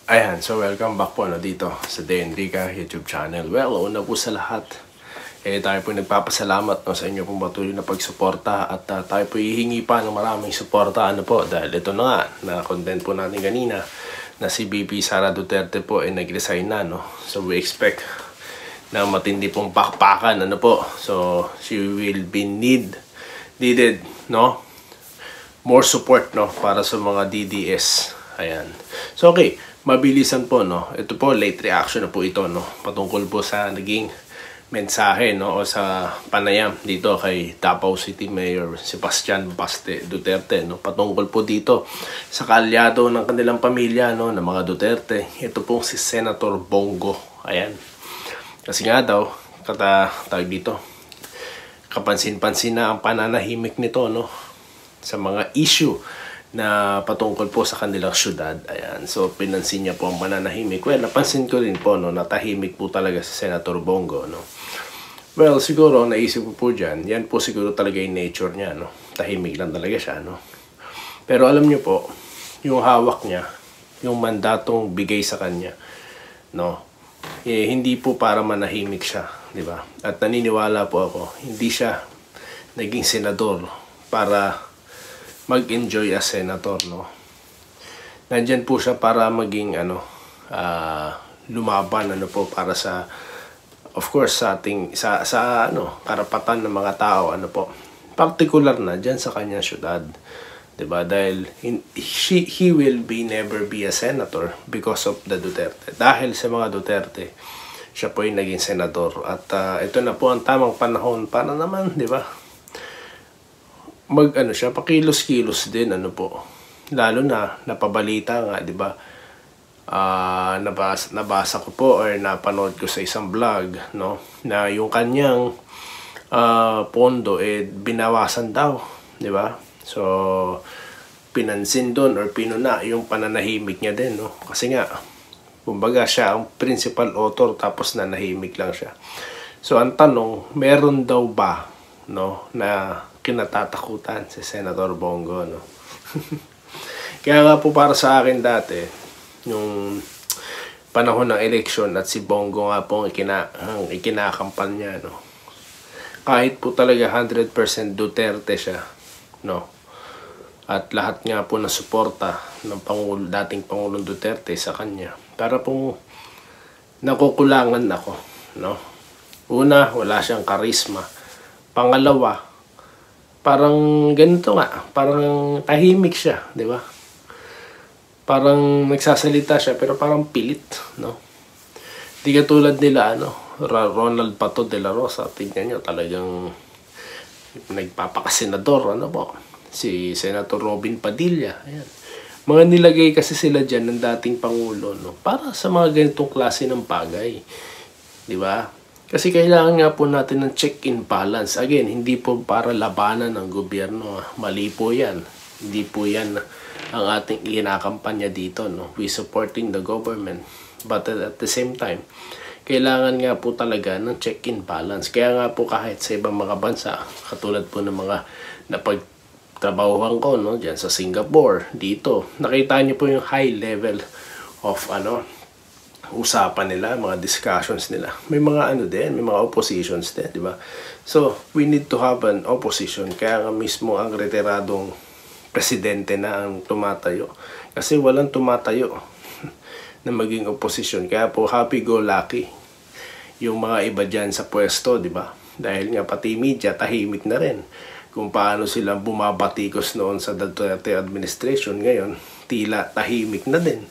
Ayan, so welcome back po dito sa De Enrica YouTube channel. Well, una po sa lahat, tayo po nagpapasalamat sa inyo pong patuloy na pagsuporta at tayo po hihingi pa ng maraming suporta dahil ito na nga, na-content po natin kanina na si BP Sara Duterte po ay nag-resign na, no? So we expect na matindi pong pakpakan, po. So she will be needed, no? More support, no? Para sa mga DDS. Ayan. So okay, mabilisan po, no? Ito po, late reaction na po ito, no? Patungkol po sa naging mensahe, no? O sa panayam dito kay Davao City Mayor Sebastian Baste Duterte, no? Patungkol po dito sa kaalyado ng kanilang pamilya, no? Ng mga Duterte. Ito pong si Senator Bongo. Ayan. Kasi nga daw, tawag dito, kapansin-pansin na ang pananahimik nito, no? Sa mga issue na patungkol po sa kanilang syudad. Ayan. So, pinansin niya po ang mananahimik. Well, napansin ko rin po, no, natahimik po talaga si Senator Bongo, no. Well, siguro, naisip ko po dyan, yan po siguro talaga yung nature niya, no. Tahimik lang talaga siya, no. Pero alam niyo po, yung hawak niya, yung mandatong bigay sa kanya, no, hindi po para manahimik siya, di ba? At naniniwala po ako, hindi siya naging senador para mag-enjoy as senator, no. Nandyan po siya para maging lumaban po para sa, of course, sa ating sa karapatan ng mga tao, po. Particular na diyan sa kanyang syudad. 'Di ba? Dahil he will never be a senator because of the Duterte. Dahil sa mga Duterte, siya po yung naging senador at ito na po ang tamang panahon para naman, 'di ba? Siya, pakilos-kilos din, po. Lalo na napabalita nga, 'di ba? Nabasa ko po or napanood ko sa isang vlog, no, na yung kanyang pondo binawasan daw, 'di ba? So pinansin doon or pinuna yung pananahimik niya din, no? Kasi nga, kumbaga siya ang principal author tapos nanahimik lang siya. So ang tanong, meron daw ba, no, na kinatatakutan si Senator Bongo, no? Kaya nga po para sa akin dati, yung panahon ng election at si Bongo nga po ang ikinakampanya, no? Kahit po talaga 100% Duterte siya, no? At lahat nga po na suporta ng dating Pangulong Duterte sa kanya. Para pong nakukulangan ako, no? Una, wala siyang karisma. Pangalawa, parang ganito nga, parang tahimik siya, 'di ba? Parang nagsasalita siya pero parang pilit, no? Di katulad nila Ronald Bato de la Rosa, tingnan niyo, talagang nagpapakasenador, po, si Senator Robin Padilla. Ayan. Mga nilagay kasi sila diyan ng dating pangulo, no, para sa mga ganitong klase ng bagay, 'di ba? Kasi kailangan nga po natin ng check-in balance. Again, hindi po para labanan ng gobyerno. Mali po yan. Hindi po yan ang ating kinakampanya dito, no? We supporting the government. But at the same time, kailangan nga po talaga ng check-in balance. Kaya nga po kahit sa ibang mga bansa, katulad po ng mga napagtrabahuhan ko, no, dyan sa Singapore, dito, nakita niyo po yung high level of usapan nila, mga discussions nila. May mga may mga oppositions din, di ba? So, we need to have an opposition. Kaya nga mismo ang retiradong presidente na ang tumatayo. Kasi walang tumatayo na maging opposition. Kaya po, happy-go-lucky yung mga iba dyan sa pwesto, di ba? Dahil nga pati media, tahimik na rin. Kung paano silang bumabatikos noon sa Duterte administration, ngayon, tila tahimik na din.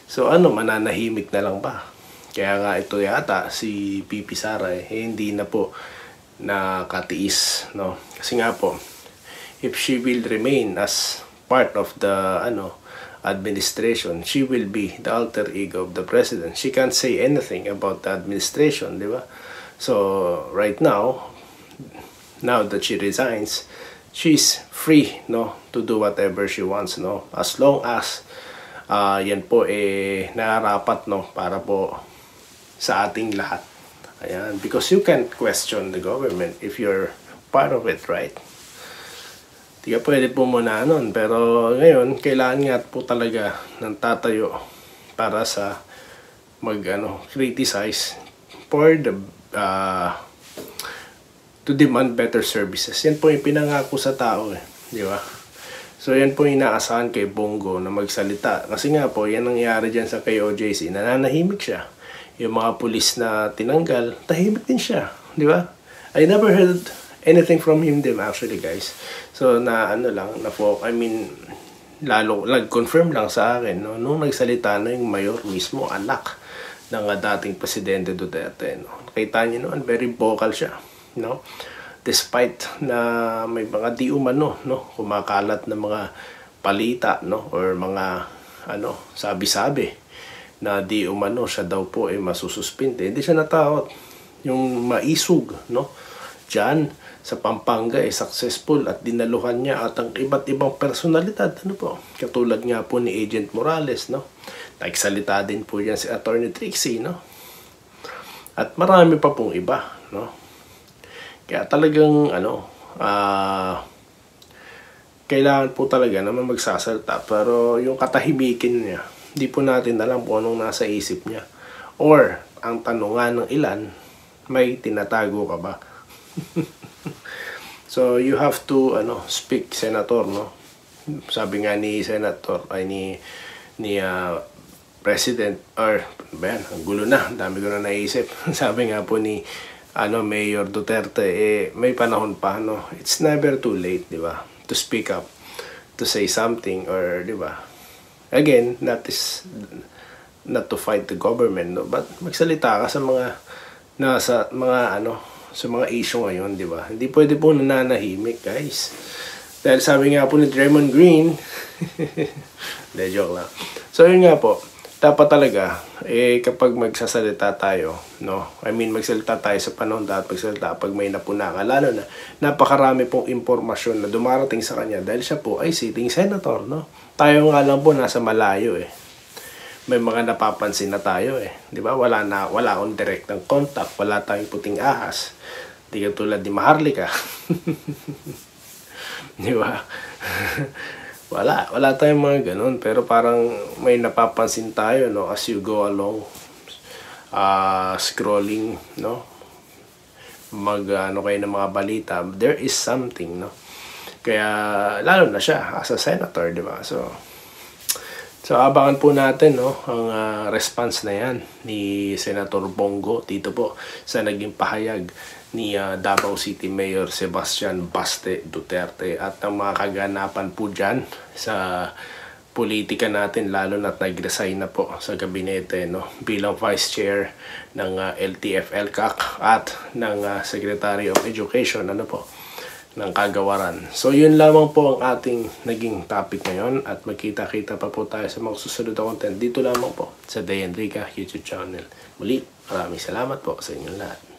So mananahimik na lang ba? Kaya nga ito yata si BP Sara hindi na po nakatiis, no? Kasi nga po, if she will remain as part of the administration, she will be the alter ego of the president. She can't say anything about the administration, di ba? So right now that she resigns, she's free, no, to do whatever she wants, no, as long as yan po nararapat, no, para po sa ating lahat. Ayan, because you can't question the government if you're part of it, right? Di ka pwede po muna nun, pero ngayon kailangan nga po talaga ng tatayo para sa criticize for the to demand better services. Yan po yung pinangako sa tao di ba? So yan po yung inaasahan kay Bongo na magsalita. Kasi nga po, yan nangyari dyan sa kay OJC. Nananahimik siya. Yung mga pulis na tinanggal, tahimik din siya. Di ba? I never heard anything from him actually guys. So lalo nag-confirm lang sa akin nung nagsalita na yung mayor mismo, anak ng dating Presidente Duterte. Nakita niyo noon, very vocal siya. Despite na may mga di umano kumakalat na mga palita or mga sabi-sabi na di umano siya daw po masususpinde. Hindi siya natakot. Yung maisug diyan sa Pampanga successful at dinaluhan niya at ang iba't ibang personalidad katulad nga po ni Agent Morales nagsalita din po yan si Attorney Trixie at marami pa pong iba kaya talagang kailangan po talaga naman magsasalta, pero yung katahimikin niya, hindi po natin alam kung anong nasa isip niya. Or, ang tanungan ng ilan, may tinatago ka ba? So, you have to speak, Senator, Sabi nga ni Senator, ni President, or, ang gulo na, dami ko na naisip. Sabi nga po ni Mayor Duterte, may panahon pa, it's never too late, di ba? To speak up, to say something, or, di ba? Again, not to fight the government, but magsalita ka sa mga issue ngayon, di ba? Hindi pwede po nananahimik, guys. Dahil sabi nga po ni Draymond Green, de joke lang. So, yun nga po, dapat talaga, kapag magsasalita tayo, magsalita tayo sa panahon dapat magsalita pag may napuna ka, lalo na napakarami pong impormasyon na dumarating sa kanya dahil siya po ay sitting senator, Tayo nga lang po nasa malayo, May mga napapansin na tayo, Di ba? Wala akong direktang contact, wala tayong puting ahas. Di katulad ni Maharlika. Di ba? Wala tayong mga ganun, pero parang may napapansin tayo as you go along scrolling kayo ng mga balita, there is something kaya lalo na siya as a senator, di ba? So abangan po natin ang response na yan ni Senator Bongo dito po sa naging pahayag ni Davao City Mayor Sebastian Baste Duterte at ang mga kaganapan po dyan sa politika natin, lalo na't nag-resign na po sa gabinete bilang Vice Chair ng LTF-LCAC at ng Secretary of Education ng Kagawaran. So yun lamang po ang ating naging topic ngayon at magkita-kita pa po tayo sa mga susunod na content dito lamang po sa Day Enrica YouTube channel. Muli, maraming salamat po sa inyong lahat.